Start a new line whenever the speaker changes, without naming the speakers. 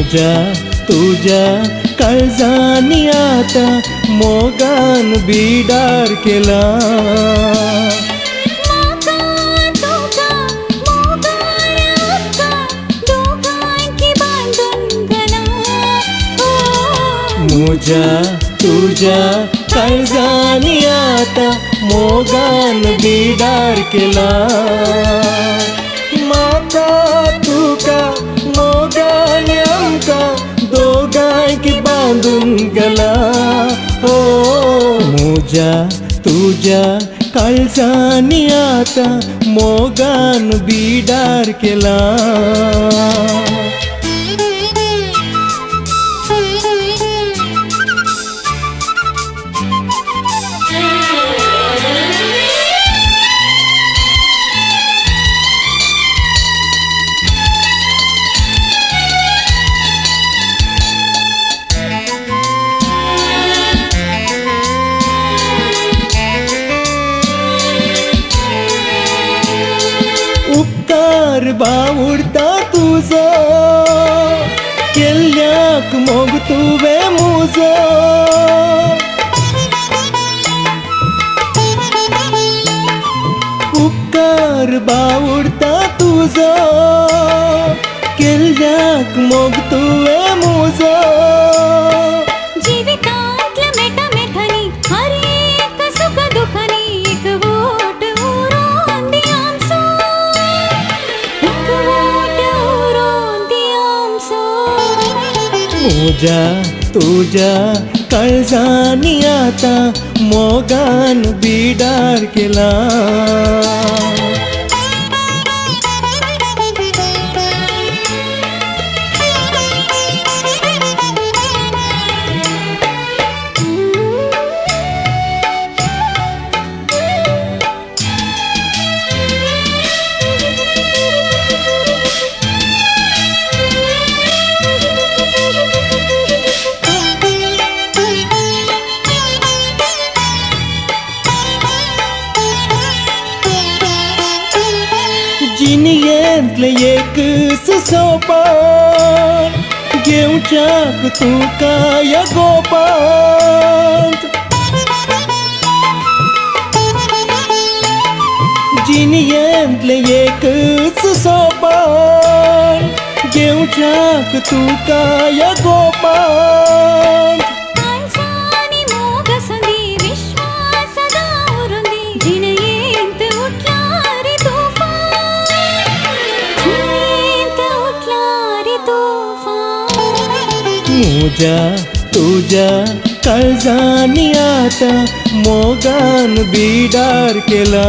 मुजा तुझ्या काळजानी आता मोगान बिडार केला. मुजा तुझ्या काळजानी आता मोगान बिडार केला. माका तुका मोगान आमका दोघांकी बांधून गेला. हो मुजा तुझ्या काळजानी आता मोगान बिडार केला. उपकार बावडता तुझो केल्ल्याक मोग तुवे मुजो. उपकार बावडता तुझो केल्ल्याक मोग तुवे मुजो. मुजा तुझ्या काळजानी आता मोगान बिडार केला. जिणयेंतले एक सोपान घेवच्याक तुका या गोपांत. जिणयेंतले एक सोपान घेवच्याक तुका या गोपांत. मुजा तुझ्या काळजानी आता मोगान बिडार केला.